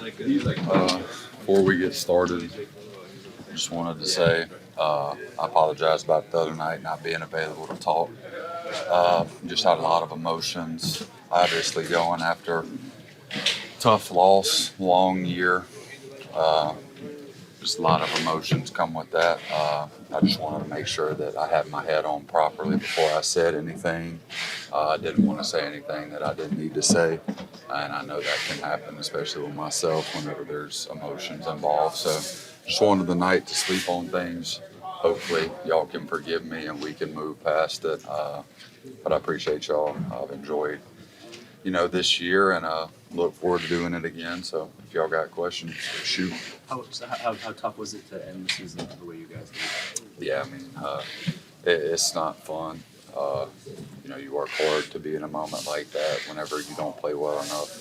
Before we get started, I just wanted to say I apologize about the other night not being available to talk. Just had a lot of emotions, obviously going after tough loss, long year. Uh, just a lot of emotions come with that. I just wanted to make sure that I had my head on properly before I said anything. I didn't want to say anything that I didn't need to say, and I know that can happen, especially with myself whenever there's emotions involved. So just wanted the night to sleep on things. Hopefully y'all can forgive me and we can move past it. But I appreciate y'all. I've enjoyed, this year, and look forward to doing it again. So if y'all got questions, shoot. How tough was it to end the season the way you guys did? Yeah, I mean, it's not fun. You work hard to be in a moment like that whenever you don't play well enough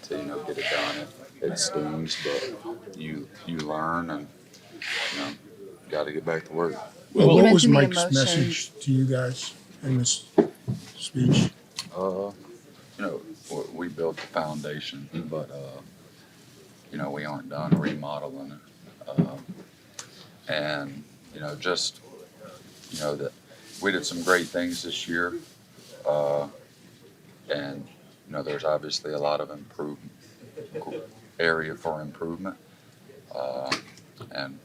to, get it done. It stings, but you learn, and, got to get back to work. Well, You what was mentioned the Mike's emotions. message to you guys in this speech? We built the foundation, but, we aren't done remodeling it. And, that we did some great things this year. And, there's obviously a lot of area for improvement. And,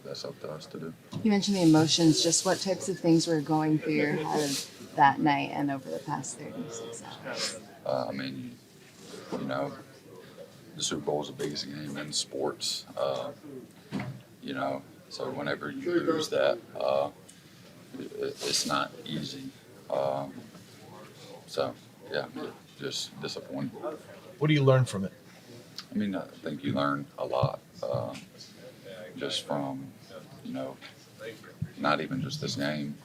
that's up to us to do. You mentioned the emotions. Just what types of things were going through your head that night and over the past 36 hours? I mean, the Super Bowl is the biggest game in sports. So whenever you lose that, it's not easy. Yeah, just disappointing. What do you learn from it? I mean, I think you learn a lot, just from, not even just this game.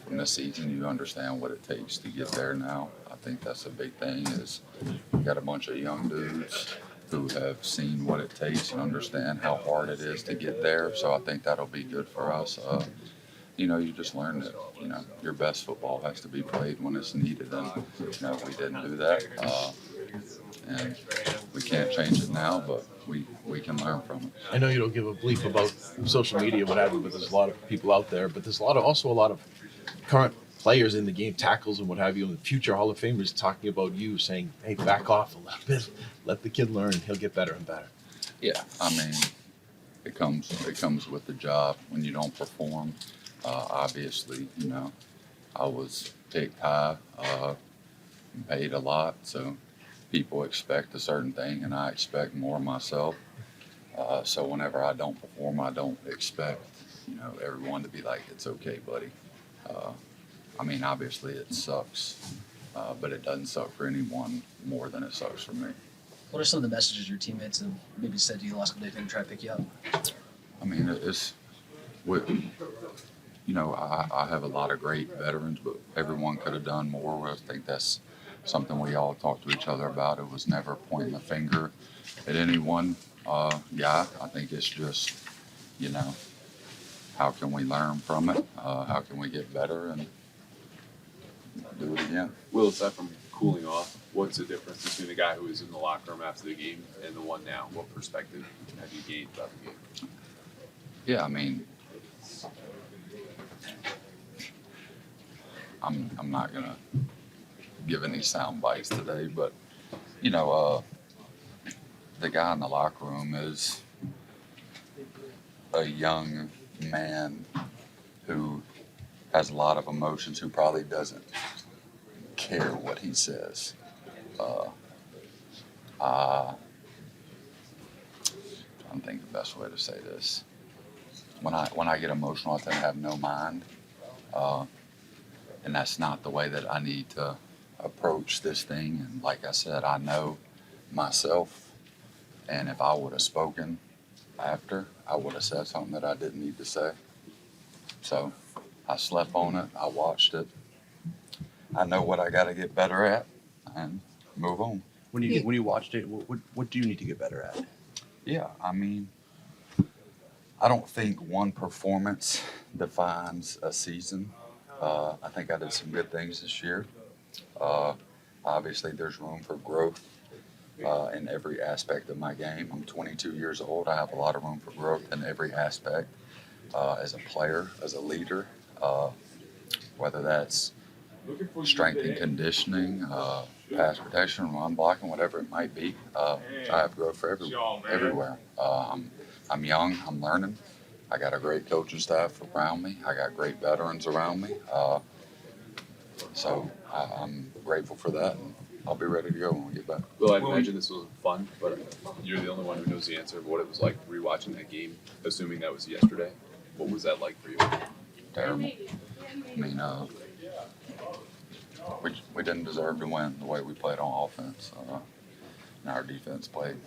From this season, you understand what it takes to get there now. I think that's a big thing is you got a bunch of young dudes who have seen what it takes and understand how hard it is to get there. So I think that'll be good for us. You just learn that, your best football has to be played when it's needed. And, we didn't do that. And we can't change it now, but we can learn from it. I know you don't give a bleep about social media, what have you, but there's a lot of people out there. But there's also a lot of current players in the game, tackles and what have you, and future Hall of Famers talking about you, saying, "Hey, back off a little bit, let the kid learn. He'll get better and better." Yeah, I mean, it comes with the job when you don't perform. Obviously, I was picked high, paid a lot, so people expect a certain thing, and I expect more myself. So whenever I don't perform, I don't expect, everyone to be like, "It's okay, buddy." I mean, obviously it sucks, but it doesn't suck for anyone more than it sucks for me. What are some of the messages your teammates have maybe said to you the last couple days, maybe try to pick you up? I mean, I have a lot of great veterans, but everyone could have done more. I think that's something we all talk to each other about. It was never pointing the finger at anyone. I think it's just, how can we learn from it? How can we get better and do it again? Will, aside from cooling off, what's the difference between the guy who was in the locker room after the game and the one now? What perspective have you gained about the game? Yeah, I mean, I'm not gonna give any sound bites today, but the guy in the locker room is a young man who has a lot of emotions, who probably doesn't care what he says. I'm trying to think the best way to say this. When I get emotional, I tend to have no mind, and that's not the way that I need to approach this thing. And like I said, I know myself, and if I would have spoken after, I would have said something that I didn't need to say. So I slept on it. I watched it. I know what I got to get better at, and move on. When you watched it, what do you need to get better at? Yeah, I mean, I don't think one performance defines a season. I think I did some good things this year. Obviously, there's room for growth. in every aspect of my game. I'm 22 years old. I have a lot of room for growth in every aspect, as a player, as a leader, whether that's strength and conditioning, pass protection, run blocking, whatever it might be. I have growth for everywhere. I'm young. I'm learning. I got a great coaching staff around me. I got great veterans around me. So I'm grateful for that, and I'll be ready to go when we get back. Well, I imagine this was fun, but you're the only one who knows the answer of what it was like rewatching that game, assuming that was yesterday. What was that like for you? Terrible. I mean, we didn't deserve to win the way we played on offense. And our defense played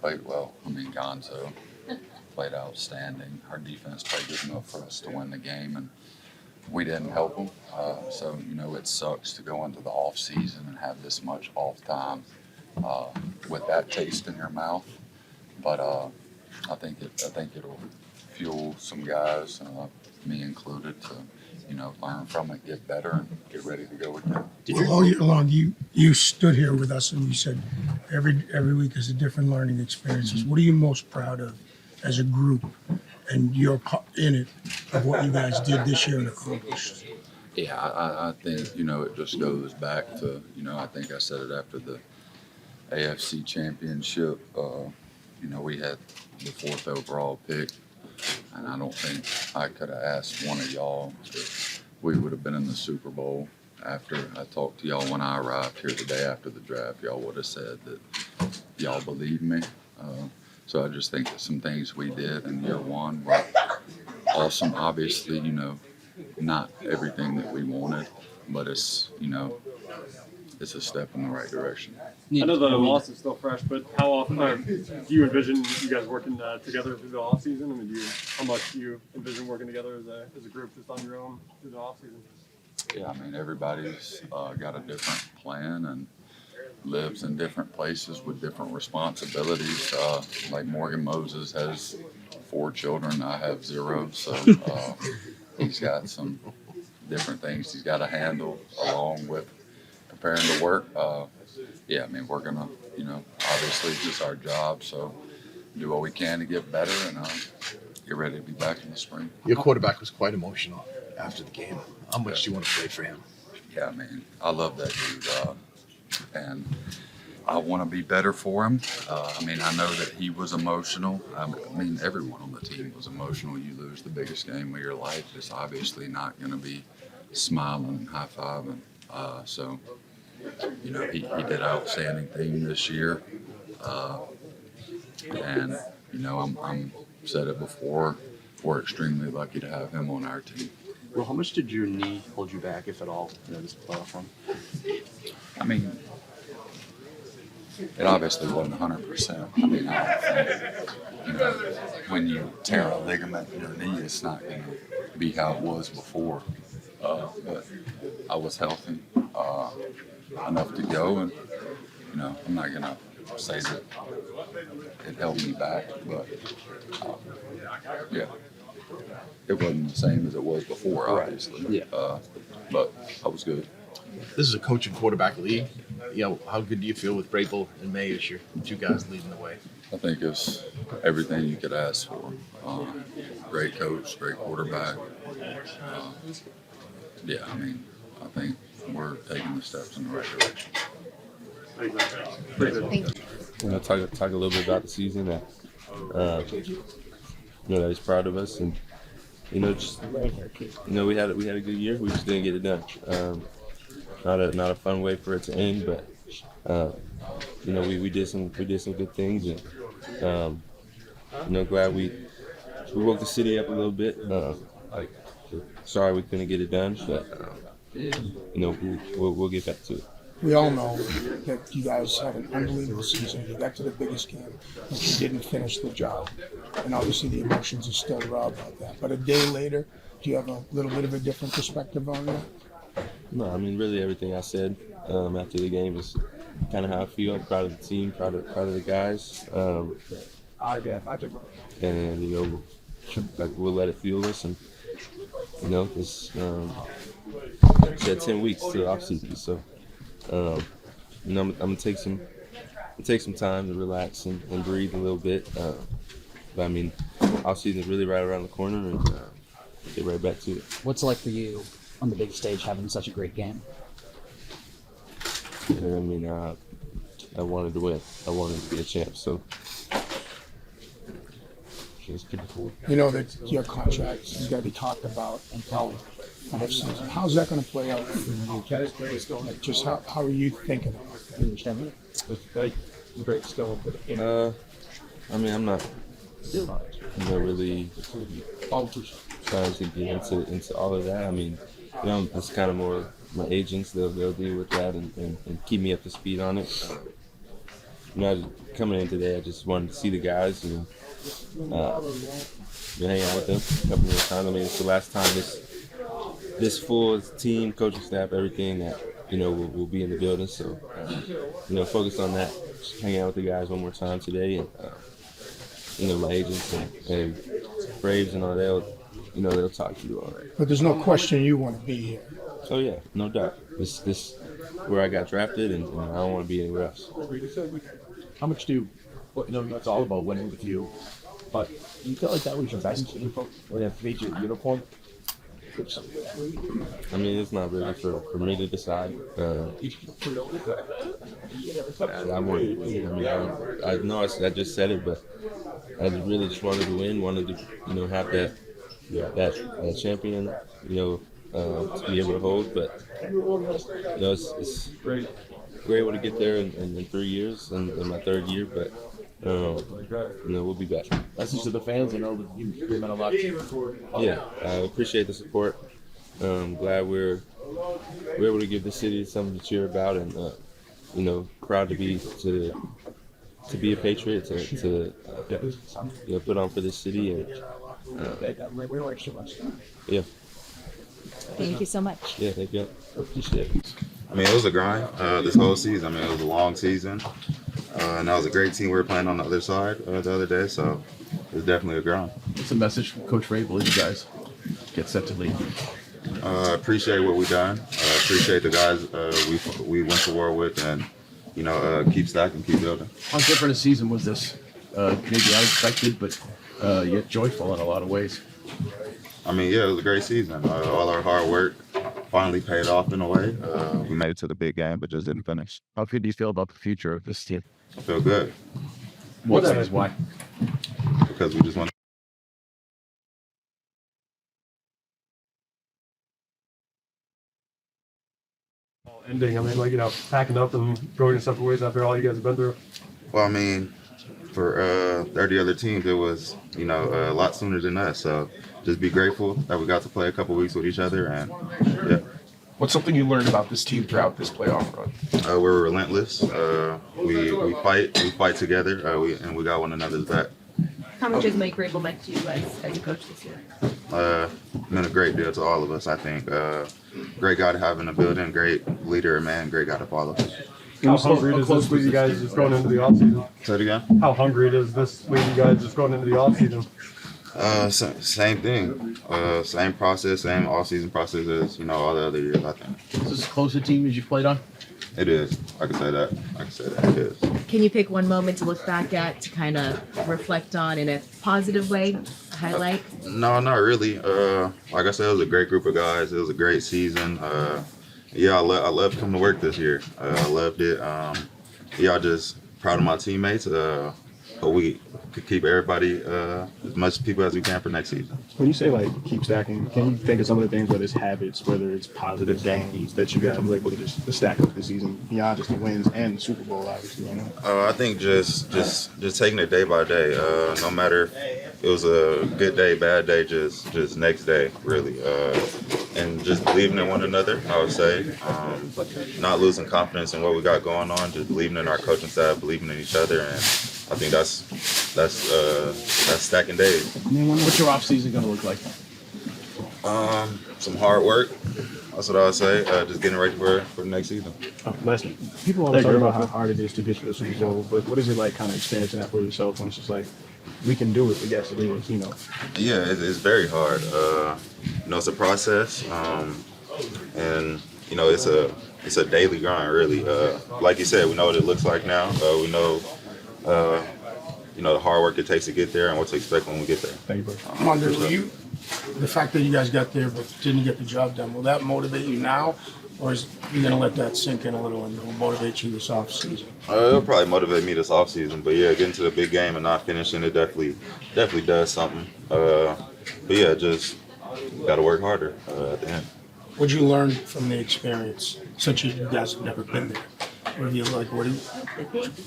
well. I mean, Gonzo played outstanding. Our defense played good enough for us to win the game, and we didn't help them. So, it sucks to go into the off season and have this much off time with that taste in your mouth. But I think it'll fuel some guys, me included, to learn from it, get better, and get ready to go again. Well, all year long, you stood here with us and you said every week is a different learning experiences. What are you most proud of as a group and you're in it of what you guys did this year and accomplished? Yeah, I think, it just goes back to, I think I said it after the AFC Championship. We had the 4th overall pick, and I don't think I could have asked one of y'all if we would have been in the Super Bowl. After I talked to y'all when I arrived here the day after the draft, y'all would have said that y'all believed me. So I just think that some things we did in year one were awesome. Obviously, not everything that we wanted, but it's a step in the right direction. I know the loss is still fresh, but how often do you envision you guys working together through the off season? I mean, how much do you envision working together as a group just on your own through the off season? Yeah, I mean, everybody's got a different plan and lives in different places with different responsibilities. Like Morgan Moses has 4 children. I have 0. So he's got some different things he's got to handle along with preparing to work. Yeah, I mean, we're going to, obviously it's just our job. So do what we can to get better and get ready to be back in the spring. Your quarterback was quite emotional after the game. How much do you want to play for him? Yeah, I mean, I love that dude. And I want to be better for him. I mean, I know that he was emotional. I mean, everyone on the team was emotional. You lose the biggest game of your life. It's obviously not going to be smiling and high-fiving. So, he did outstanding thing this year. And, I'm said it before, we're extremely lucky to have him on our team. Well, how much did your knee hold you back, if at all, this playoff run? I mean, it obviously wasn't 100%. I mean, I don't think, when you tear a ligament in your knee, it's not going to be how it was before. But I was healthy enough to go, and I'm not going to say that it held me back, but yeah, it wasn't the same as it was before, obviously. Yeah. But I was good. This is a coach and quarterback league. How good do you feel with Brable and May as your 2 guys leading the way? I think it's everything you could ask for. Great coach, great quarterback. Yeah, I mean, I think we're taking the steps in the right direction. Thank you. Talk a little bit about the season that that he's proud of us, and we had a good year. We just didn't get it done. Not a fun way for it to end, but we did some good things, and glad we woke the city up a little bit. Sorry we couldn't get it done, but we'll get back to it. We all know that you guys had an unbelievable season. You got to the biggest game, but you didn't finish the job. And obviously the emotions are still raw about that. But a day later, do you have a little bit of a different perspective on that? No, I mean, really everything I said after the game is kind of how I feel. I'm proud of the team, proud of the guys. And, we'll let it fuel us. And, it's said 10 weeks to the off season. So, I'm going to take some take some time to relax and breathe a little bit. But I mean, off season is really right around the corner, and get right back to it. What's it like for you on the big stage having such a great game? I mean, I wanted to win. I wanted to be a champ, so it's pretty cool. You know that your contract is going to be talked about until next season. How's that going to play out for you? Like, just how are you thinking about that? I mean, I'm not really trying to get into all of that. I mean, you know, it's kind of more my agents. They'll deal with that and keep me up to speed on it. You know, coming in today, I just wanted to see the guys and been hanging out with them a couple of times. I mean, it's the last time this full team, coaching staff, everything that will be in the building. So focus on that. Just hanging out with the guys one more time today, and my agents and Braves and all they'll talk to you all right. But there's no question you want to be here. Oh yeah, no doubt. This where I got drafted, and I don't want to be anywhere else. How much it's all about winning with you, but you feel like that was your best info when you featured uniform? I mean, it's not really for me to decide. I just said it, but I really just wanted to win, wanted to, have that champion, to be able to hold. But it's great. We're able to get there in 3 years, in my third year, but we'll be back. Message to the fans, I know that you meant a lot. Yeah, I appreciate the support. Glad we're able to give the city something to cheer about, and proud to be a Patriot, to put on for this city, and yeah. Thank you so much. Yeah, thank you. Appreciate it. I mean, it was a grind this whole season. I mean, it was a long season. And that was a great team we were playing on the other side the other day, so it was definitely a grind. What's the message from Coach Rabel as you guys get set to leave? Appreciate what we've done. Appreciate the guys we went to war with, and keep stacking, keep building. How different a season was this? Maybe unexpected, but yet joyful in a lot of ways. I mean, yeah, it was a great season. All our hard work finally paid off in a way. We made it to the big game, but just didn't finish. How good do you feel about the future of this team? I feel good. What is why? Because we just want. Ending, I mean, packing up and going your separate ways after all you guys have been through. Well, I mean, for 30 other teams, it was, a lot sooner than us. So just be grateful that we got to play a couple weeks with each other, and yeah. What's something you learned about this team throughout this playoff run? We're relentless. We fight together, and we got one another's back. How much has Mike Rabel meant to you as a coach this year? Meant a great deal to all of us, I think. Great guy to have in the building, great leader, man, great guy to follow. How hungry is this with you guys just going into the offseason? Say it again? How hungry is this with you guys just going into the offseason? Same thing. Same process, same all-season process as, all the other years, I think. Is this as close a team as you've played on? It is. I can say that. It is. Can you pick one moment to look back at to kind of reflect on in a positive way, a highlight? No, not really. Like I said, it was a great group of guys. It was a great season. I loved coming to work this year. I loved it. I'm just proud of my teammates. Hope we could keep everybody, as much people as we can for next season. When you say keep stacking, can you think of some of the things, whether it's habits, whether it's positive gains that you guys were able to stack up this season beyond just the wins and the Super Bowl, obviously? I think just taking it day by day. No matter if it was a good day, bad day, just next day, really. And just believing in one another, I would say. Not losing confidence in what we got going on, just believing in our coaching staff, believing in each other, and I think that's stacking days. What's your off season going to look like? Some hard work. That's what I would say. Just getting ready for the next season. Lastly, people always talk about how hard it is to get to the Super Bowl, but what is it like kind of experiencing that for yourself when it's just we can do it, but yes, it is, Yeah, it's very hard. It's a process, and it's it's a daily grind, really. Like you said, we know what it looks like now. We know, the hard work it takes to get there and what to expect when we get there. Thank you, bro. Wonder, the fact that you guys got there but didn't get the job done, will that motivate you now, or is you gonna let that sink in a little and it'll motivate you this off season? It'll probably motivate me this offseason, but yeah, getting to the big game and not finishing it definitely does something. But yeah, just got to work harder at the end. What'd you learn from the experience, since you guys have never been there?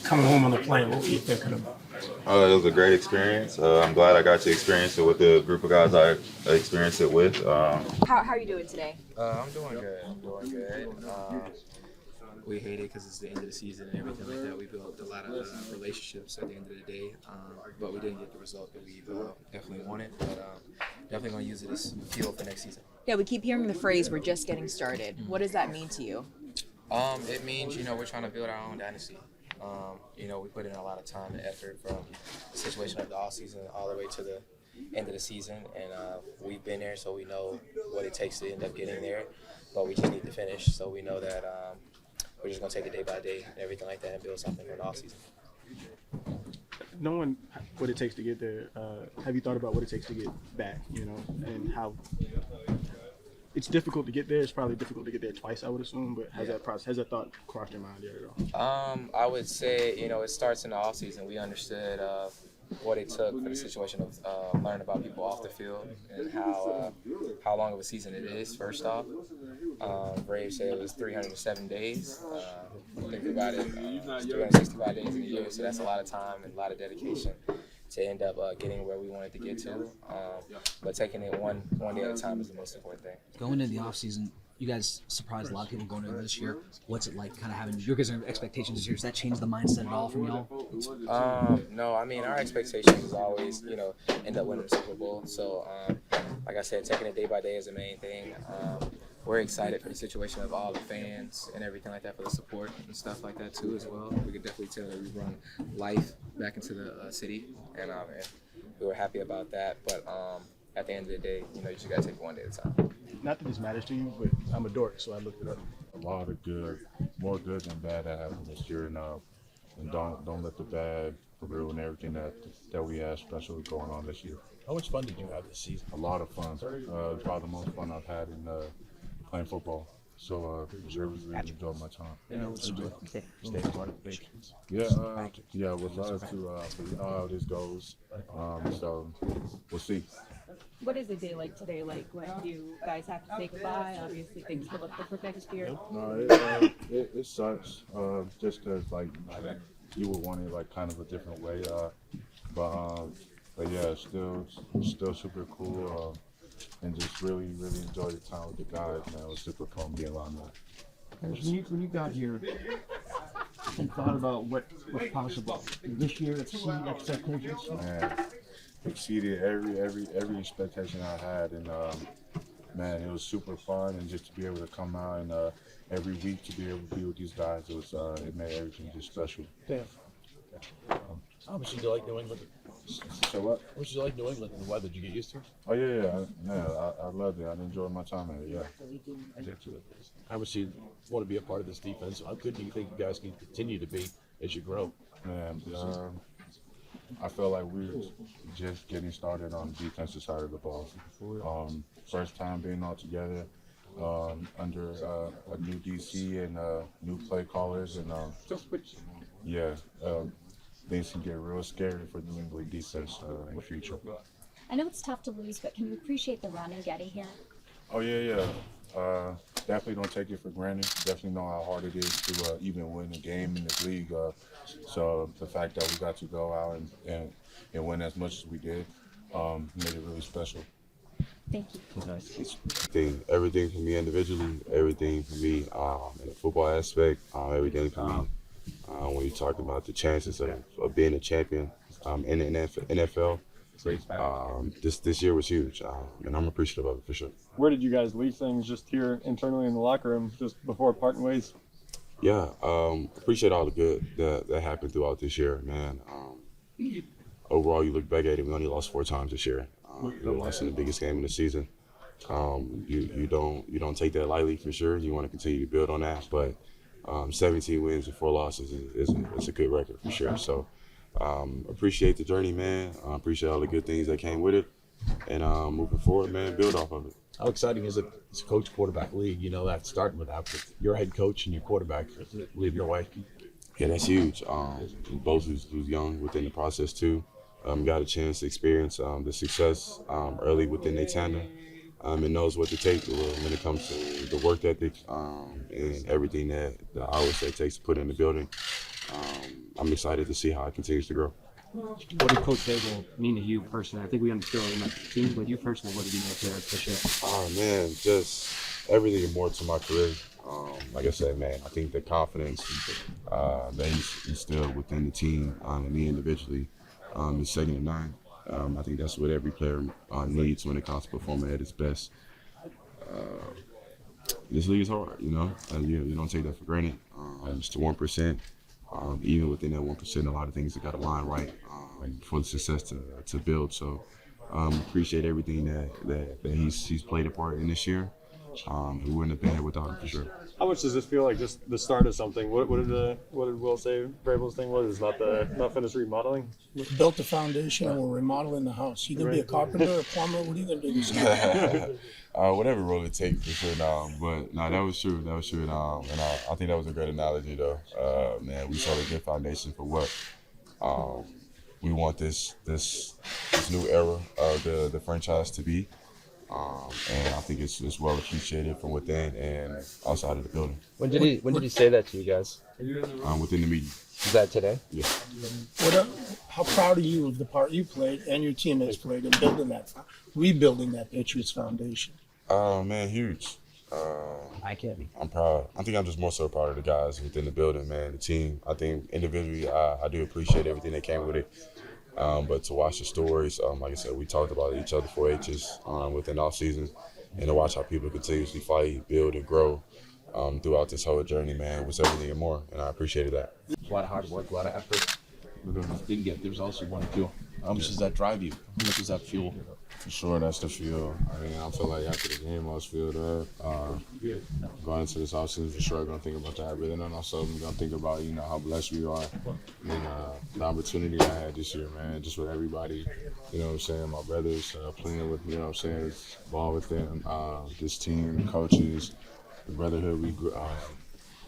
Coming home on the plane, what were you thinking about? It was a great experience. I'm glad I got to experience it with the group of guys I experienced it with. How are you doing today? I'm doing good. We hate it because it's the end of the season and everything like that. We built a lot of relationships at the end of the day, but we didn't get the result that we definitely wanted. But definitely going to use it as fuel for next season. Yeah, we keep hearing the phrase, we're just getting started. What does that mean to you? It means, we're trying to build our own dynasty. We put in a lot of time and effort from the situation of the offseason all the way to the end of the season, and we've been there, so we know what it takes to end up getting there, but we just need to finish, so we know that we're just going to take it day by day and everything like that and build something for the offseason. Knowing what it takes to get there, have you thought about what it takes to get back, and how it's difficult to get there? It's probably difficult to get there twice, I would assume, but has that thought crossed your mind yet at all? I would say, it starts in the offseason. We understood what it took for the situation of learning about people off the field and how long of a season it is, first off. Braves said it was 307 days. Think about it, 365 days in a year, so that's a lot of time and a lot of dedication to end up getting where we wanted to get to. But taking it one day at a time is the most important thing. Going into the offseason, you guys surprised a lot of people going into this year. What's it like kind of having your guys' expectations this year? Does that change the mindset at all from y'all? No, our expectations is always, end up winning the Super Bowl. So, like I said, taking it day by day is the main thing. We're excited for the situation of all the fans and everything like that, for the support and stuff like that too as well. We could definitely tell that we brought life back into the city, and we were happy about that. But at the end of the day, you just gotta take it one day at a time. Not that this matters to you, but I'm a dork, so I looked it up. A lot of good, more good than bad that happened this year, and don't let the bad ruin everything that we had special going on this year. How much fun did you have this season? A lot of fun. Probably the most fun I've had in playing football. So really enjoyed my time. Yeah, with us to you know how this goes. So we'll see. What is a day like today like when you guys have to say goodbye? Obviously, things will look different next year. No, it sucks. Just because you would want it kind of a different way. But yeah, still super cool. And just really enjoyed the time with the guys, man. It was super fun being around them. When you got here and thought about what was possible this year, exceeded expectations. Man, exceeded every expectation I had, and man, it was super fun, and just to be able to come out and every week to be able to be with these guys, it made everything just special. Damn. How much did you like New England? So what? How much did you like New England and the weather? Did you get used to it? Oh yeah. I loved it. I enjoyed my time at it. Yeah. How much do you want to be a part of this defense? How good do you think you guys can continue to be as you grow? Man, I feel like we're just getting started on the defensive side of the ball. First time being all together under a new DC and new play callers, and things can get real scary for New England defense in the future. I know it's tough to lose, but can you appreciate the run and getting here? Oh yeah. Definitely don't take it for granted. Definitely know how hard it is to even win a game in this league. So the fact that we got to go out and win as much as we did made it really special. Thank you. Everything for me individually, everything for me in the football aspect, everything for me. When you talk about the chances of being a champion in the NFL, this year was huge, and I'm appreciative of it for sure. Where did you guys leave things just here internally in the locker room just before parting ways? Yeah, appreciate all the good that happened throughout this year, man. Overall, you look back at it, we only lost 4 times this year. We lost in the biggest game of the season. You don't take that lightly for sure. You want to continue to build on that, but 17 wins and 4 losses is a good record for sure. So appreciate the journey, man. Appreciate all the good things that came with it, and moving forward, man, build off of it. How exciting is it? It's a coach quarterback league. You know that starting with that, with your head coach and your quarterback. I believe your wife. Yeah, that's huge. Both who's young within the process too. Got a chance to experience the success early within their tandem, and knows what to take when it comes to the work ethic and everything that the hours that it takes to put in the building. I'm excited to see how it continues to grow. What did Coach Dable mean to you personally? I think we understood it in the team, but you personally, what did he mean to Patriots? Oh man, just everything and more to my career. Like I said, man, I think the confidence that he's instilled within the team and me individually is second to none. I think that's what every player needs when it comes to performing at its best. This league is hard, you know. You don't take that for granted. It's the 1%. Even within that 1%, a lot of things that got to line right for the success to build. So appreciate everything that he's played a part in this year. We wouldn't have been here without him for sure. How much does this feel like just the start of something? What did Will say? Vrabel's thing was not finished remodeling. Built the foundation and we're remodeling the house. You gonna be a carpenter, a plumber? What are you gonna do? Whatever role it takes for sure now. But no, that was true. And I think that was a great analogy though. Man, we saw a good foundation for what we want this new era of the franchise to be. And I think it's well appreciated from within and outside of the building. When did he say that to you guys? Within the meeting. Is that today? Yeah. How proud are you of the part you played and your teammates played in rebuilding that Patriots foundation? Man, huge. I can't be. I'm proud. I think I'm just more so proud of the guys within the building, man, the team. I think individually, I do appreciate everything that came with it. But to watch the stories, like I said, we talked about each other for ages within off season, and to watch how people continuously fight, build, and grow throughout this whole journey, man, was everything and more, and I appreciated that. A lot of hard work, a lot of effort. Didn't get the results you want to do. How much does that drive you? How much does that fuel? For sure, that's the fuel. I mean, I feel like after the game, I was filled up. Going into this offseason, for sure, I'm going to think about that. But then also, I'm going to think about, you know, how blessed we are and the opportunity I had this year, man, just with everybody, you know what I'm saying, my brothers playing with, you know what I'm saying, ball with them, this team, the coaches, the brotherhood we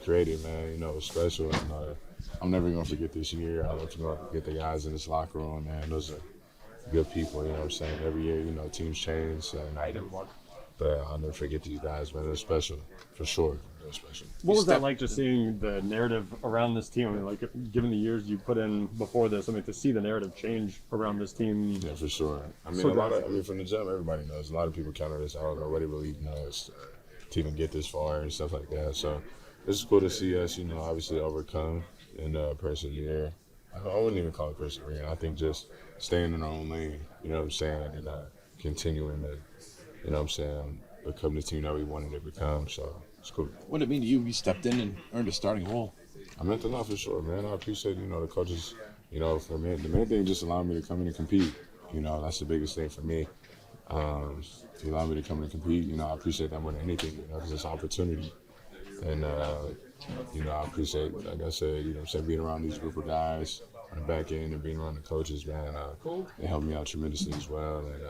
created, man, you know, it was special. And I'm never going to forget this year. I'll never going to forget the guys in this locker room, man. Those are good people, you know what I'm saying? Every year, you know, teams change. But I'll never forget these guys, man. They're special, for sure. They're special. What was that like, just seeing the narrative around this team? I mean, like, given the years you put in before this, I mean, to see the narrative change around this team. Yeah, for sure. I mean, from the jump, everybody knows. A lot of people counted us out already, believe us to even get this far and stuff like that. So it's cool to see us, you know, obviously overcome and persevere. I wouldn't even call it persevering. I think just staying in our own lane, you know what I'm saying, and continuing to, you know what I'm saying, become the team that we wanted to become. So it's cool. What did it mean to you? You stepped in and earned a starting role. I meant a lot for sure, man. I appreciate, you know, the coaches, you know, for me. The main thing just allowed me to come in and compete. You know, that's the biggest thing for me. To allow me to come in and compete, you know, I appreciate that more than anything, you know, because it's an opportunity. And, you know, I appreciate, like I said, you know what I'm saying, being around these group of guys on the back end and being around the coaches, man. It helped me out tremendously as well. And,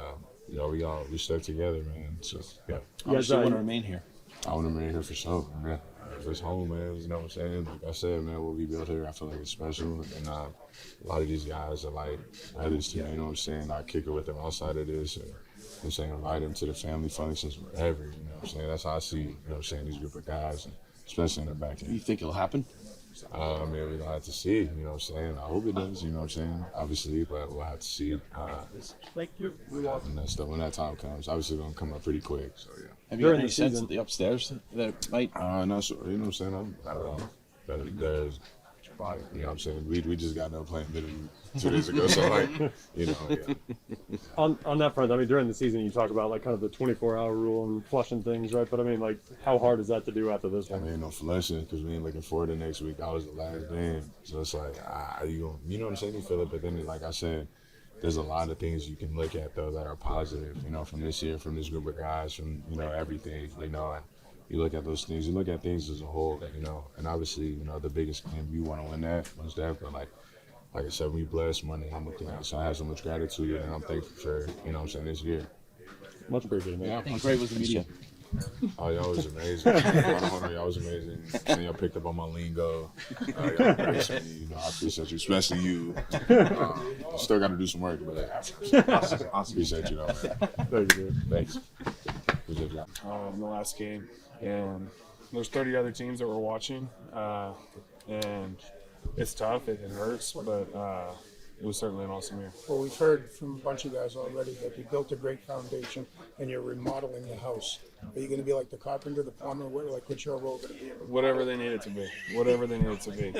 you know, we stuck together, man. So, yeah. How much do you want to remain here? I want to remain here for sure, man. If it's home, man, you know what I'm saying? Like I said, man, what we built here, I feel like it's special. And a lot of these guys are like others to me, you know what I'm saying? I kick it with them outside of this. Or, I'm saying, invite them to the family functions, wherever, you know what I'm saying? That's how I see, you know what I'm saying, these group of guys, especially in the back end. You think it'll happen? I mean, we're going to have to see, you know what I'm saying? I hope it does, you know what I'm saying? Obviously, but we'll have to see. When that time comes, obviously, it's going to come up pretty quick, so yeah. Have you had any sense of the upstairs that it might? Not sure, you know what I'm saying? I don't know. There's, you know what I'm saying? We just got done playing literally 2 days ago, so like, you know, yeah. On that front, I mean, during the season, you talk about like kind of the 24-hour rule and flushing things, right? But I mean, like, how hard is that to do after this one? I mean, no flushing because we ain't looking forward to next week. That was the last game, so it's like, you know what I'm saying? You feel it, but then, like I said, there's a lot of things you can look at though that are positive, you know, from this year, from this group of guys, from, you know, everything, you know, and you look at those things, you look at things as a whole, you know, and obviously, you know, the biggest thing you want to win that, most definitely, like I said, we blessed money, so I have so much gratitude, and I'm thankful for, you know what I'm saying, this year. Much appreciated, man. Yeah, how great was the media? Oh, y'all was amazing. Hold on, y'all was amazing. And y'all picked up on my lingo. Y'all appreciate me, you know, I appreciate you, especially you. Still got to do some work, but I appreciate you, though, man. Thank you, dude. Thanks. Appreciate you. In the last game, and there's 30 other teams that we're watching, and it's tough, it hurts, but it was certainly an awesome year. Well, we've heard from a bunch of guys already that you built a great foundation and you're remodeling the house. Are you going to be like the carpenter, the plumber? What's your role going to be? Whatever they need it to be. Whatever they need it to be.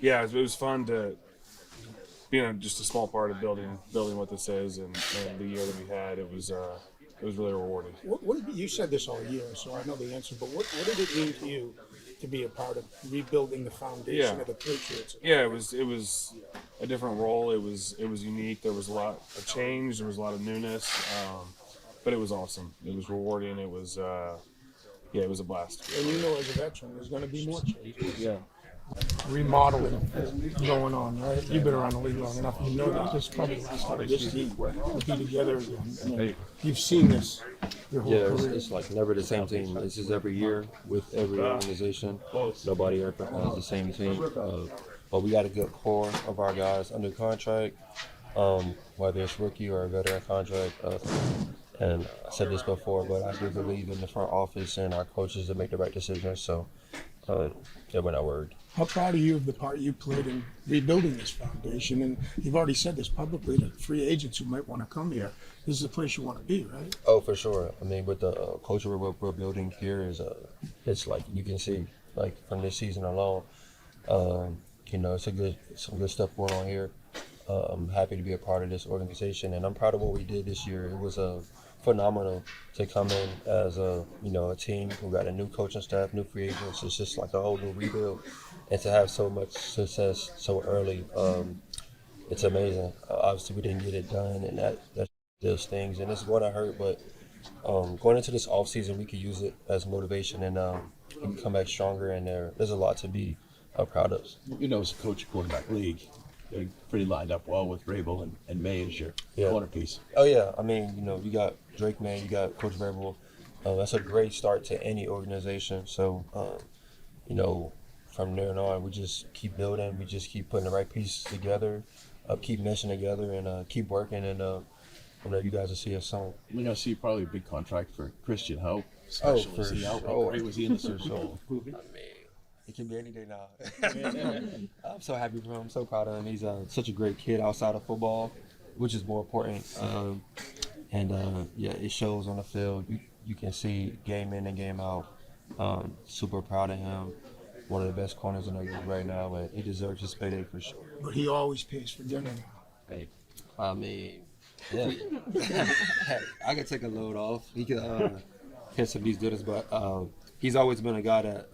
Yeah, it was fun to be just a small part of building what this is, and the year that we had, it was really rewarding. You said this all year, so I know the answer, but what did it mean to you to be a part of rebuilding the foundation of the Patriots? Yeah, it was a different role. It was unique. There was a lot of change. There was a lot of newness, but it was awesome. It was rewarding. It was it was a blast. And you know, as a veteran, there's going to be more change. Yeah. Remodeling going on, right? You've been around the league long enough. You know that this is probably the last time this team will be together again. You've seen this your whole career. It's like never the same team. This is every year with every organization. Nobody ever has the same team. But we got a good core of our guys under contract, whether it's rookie or a veteran contract. And I said this before, but I do believe in the front office and our coaches to make the right decisions. So, yeah, we're not worried. How proud are you of the part you played in rebuilding this foundation? And you've already said this publicly to free agents who might want to come here. This is the place you want to be, right? Oh, for sure. I mean, with the culture we're building here it's like you can see, like from this season alone, you know, some good stuff going on here. I'm happy to be a part of this organization, and I'm proud of what we did this year. It was phenomenal to come in as a team who got a new coaching staff, new free agents. It's just like a whole new rebuild, and to have so much success so early, it's amazing. Obviously, we didn't get it done, and that does things, and it's going to hurt. But going into this off season, we could use it as motivation, and we can come back stronger. And there's a lot to be proud of. You know, as a coach quarterback league, they're pretty lined up well with Rabel and May as your corner piece. Oh yeah, I mean, you got Drake May, you got Coach Rabel. That's a great start to any organization. So, from there on, we just keep building. We just keep putting the right pieces together, keep meshing together, and keep working. And you guys will see us soon. We're gonna see probably a big contract for Christian. How Oh, special for was he out? How sure. great was he in the Super Bowl? It can be any day now. I'm so happy for him. I'm so proud of him. He's such a great kid outside of football, which is more important. It shows on the field. You can see game in and game out. Super proud of him. One of the best corners in the league right now, and he deserves his payday for sure. But he always pays for dinner now. Hey, I mean, yeah. I could take a load off. He could hit some of these dinners, but he's always been a guy that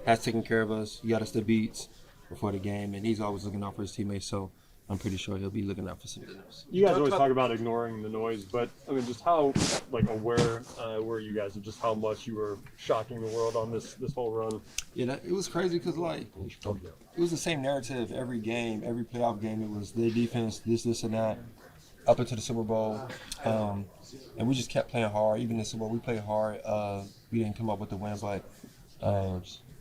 has taken care of us. He got us the beats before the game, and he's always looking out for his teammates. So I'm pretty sure he'll be looking out for some dinners. You guys always talk about ignoring the noise, but I mean, just how aware were you guys of just how much you were shocking the world on this whole run? Yeah, it was crazy because it was the same narrative every game, every playoff game. It was their defense, this, and that, up into the Super Bowl, and we just kept playing hard. Even in the Super Bowl, we played hard. We didn't come up with the wins, but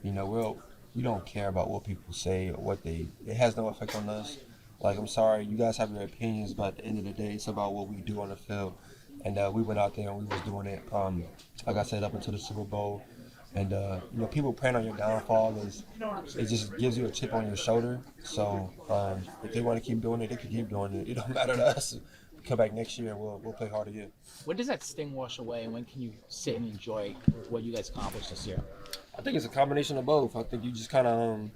we don't care about what people say or it has no effect on us. Like, I'm sorry, you guys have your opinions, but at the end of the day, it's about what we do on the field. And we went out there and we was doing it, like I said, up until the Super Bowl. And, people praying on your downfall it just gives you a chip on your shoulder. So if they want to keep doing it, they can keep doing it. It don't matter to us. Come back next year and we'll play hard again. When does that sting wash away, and when can you sit and enjoy what you guys accomplished this year? I think it's a combination of both. I think you just kind of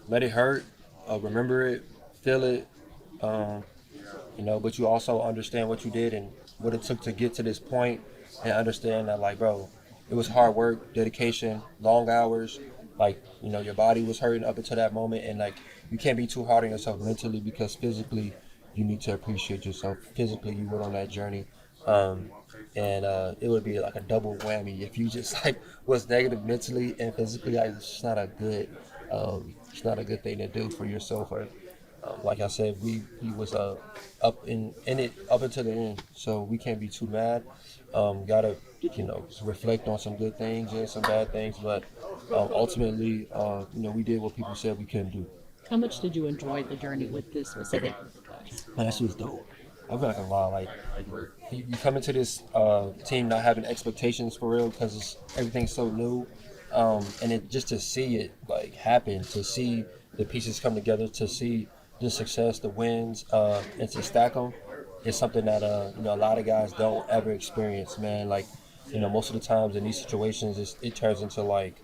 let it hurt, remember it, feel it, but you also understand what you did and what it took to get to this point, and understand that, like, bro, it was hard work, dedication, long hours. Like, your body was hurting up until that moment, and like, you can't be too hard on yourself mentally because physically you need to appreciate yourself. Physically, you went on that journey. And it would be like a double whammy if you just like was negative mentally and physically. Like, it's not a good, thing to do for yourself. Or like I said, we was up in it up until the end, so we can't be too mad. Gotta reflect on some good things and some bad things, but ultimately, we did what people said we couldn't do. How much did you enjoy the journey with this specific guys? Man, that shit was dope. I'm not gonna lie, like you come into this team not having expectations for real because everything's so new, and it just to see it like happen, to see the pieces come together, to see the success, the wins, and to stack them, is something that a lot of guys don't ever experience, man. Like most of the times in these situations, it turns into like,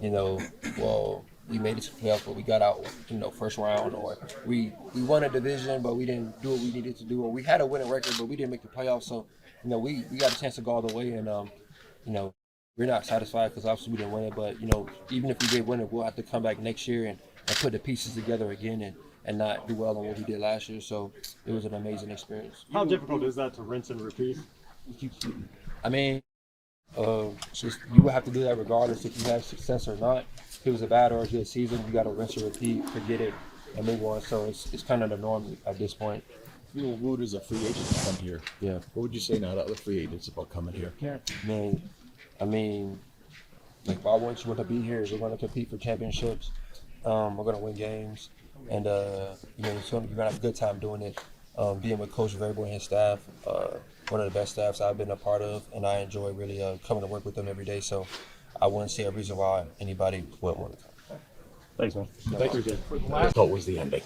well, we made it to the playoffs, but we got out, first round, or we won a division, but we didn't do what we needed to do, or we had a winning record, but we didn't make the playoffs. So, we got a chance to go all the way, and we're not satisfied because obviously we didn't win it. But even if we did win it, we'll have to come back next year and put the pieces together again and not do well on what we did last year. So it was an amazing experience. How difficult is that to rinse and repeat? I mean, you would have to do that regardless if you have success or not. If it was a bad or a good season, you got to rinse and repeat, forget it, and move on. So it's kind of the norm at this point. Wood is a free agent to come here. Yeah. What would you say now to other free agents about coming here? Man, I mean, like, why wouldn't you want to be here? We're going to compete for championships. We're going to win games, and you're going to have a good time doing it. Being with Coach Vrabel and his staff, one of the best staffs I've been a part of, and I enjoy really coming to work with them every day. So I wouldn't see a reason why anybody wouldn't want to come. Thanks, man. Thank you. What was the ending?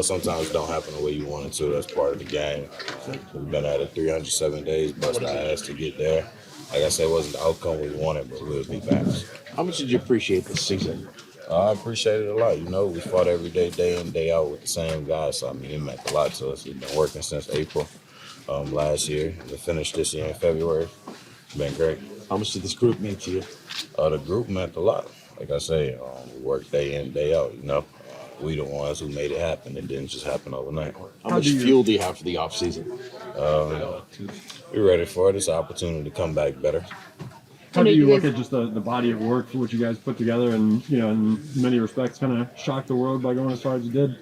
Sometimes it don't happen the way you want it to. That's part of the game. We've been at it 307 days, busting our ass to get there. Like I said, it wasn't the outcome we wanted, but we'll be back. How much did you appreciate this season? I appreciate it a lot. We fought every day in, day out with the same guys. So, it meant a lot to us. We've been working since April last year. We finished this year in February. It's been great. How much did this group mean to you? The group meant a lot. Like I say, we work day in, day out, We the ones who made it happen. It didn't just happen overnight. How much fuel do you have for the offseason? We're ready for it. It's an opportunity to come back better. How do you look at just the body of work for what you guys put together and, in many respects, kind of shocked the world by going as far as you did?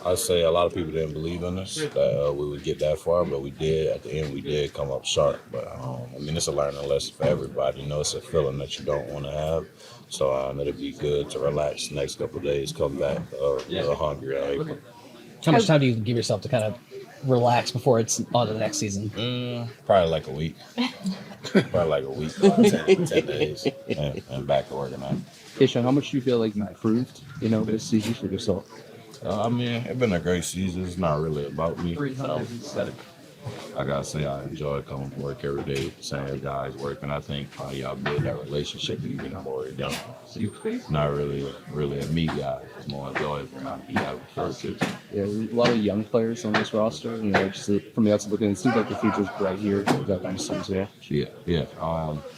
I'd say a lot of people didn't believe in us that we would get that far, but we did. At the end, we did come up sharp. But, it's a learning lesson for everybody. It's a feeling that you don't want to have. So it'll be good to relax the next couple of days, come back hungry in April. How much time do you give yourself to kind of relax before it's on to the next season? Probably like a week. 10 days, and back to working out. Kayshon, how much do you feel like you improved, this season for yourself? It's been a great season. It's not really about me. I gotta say, I enjoy coming to work every day with the same guys working. I think y'all build that relationship even more than it's not really a me guy. It's more enjoyable. Yeah, a lot of young players on this roster. Just from the outside looking in, it seems like the future's bright here. Is that kind of sense, yeah? Yeah.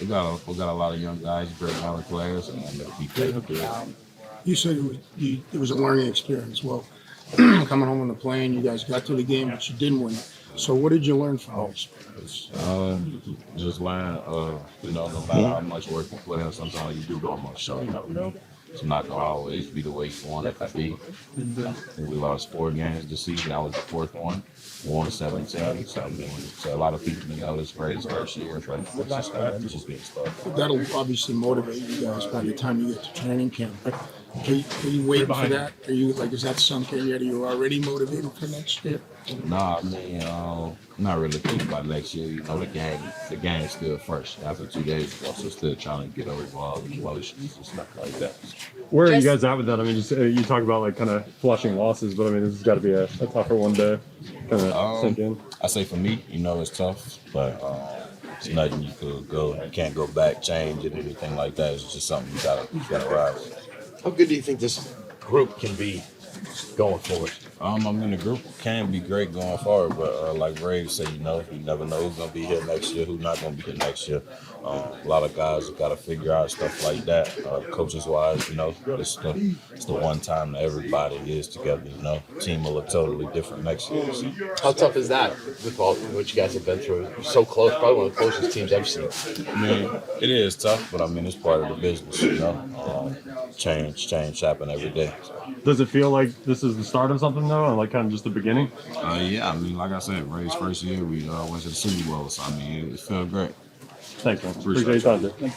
We got a lot of young guys, great young players, and I'm gonna be good. You said it was a learning experience. Well, coming home on the plane, you guys got to the game, but you didn't win. So what did you learn from this? Just learn, no matter how much work you put in, sometimes you do go much short. It's not going to always be the way you want it to be. We lost 4 games this season. That was the 4th one. We won 17. So a lot of people it's great. It's first year. It's just being started. That'll obviously motivate you guys by the time you get to training camp. Are you waiting for that? Are you is that sunk in yet? Are you already motivated for next year? Nah, not really thinking about next year. The game's still fresh after 2 days ago, so still trying to get over all the emotions and stuff like that. Where are you guys at with that? You talk about kind of flushing losses, but this has got to be a tougher one to kind of sink in. I say for me, it's tough, but it's nothing you could go. You can't go back, change it, anything like that. It's just something you gotta ride with. How good do you think this group can be going forward? I mean, the group can be great going forward, but like Ray said, you never know who's going to be here next year, who's not going to be here next year. A lot of guys have got to figure out stuff like that. Coaches-wise, it's the one time that everybody is together, Team will look totally different next year. So. How tough is that with all what you guys have been through? You're so close, probably one of the closest teams I've seen. I mean, it is tough, but I mean, it's part of the business, Change happen every day. Does it feel like this is the start of something though, and like kind of just the beginning? Yeah, I mean, like I said, Ray's first year, we went to the Super Bowl, so I mean, it felt great. Thanks, man. Appreciate your time, dude.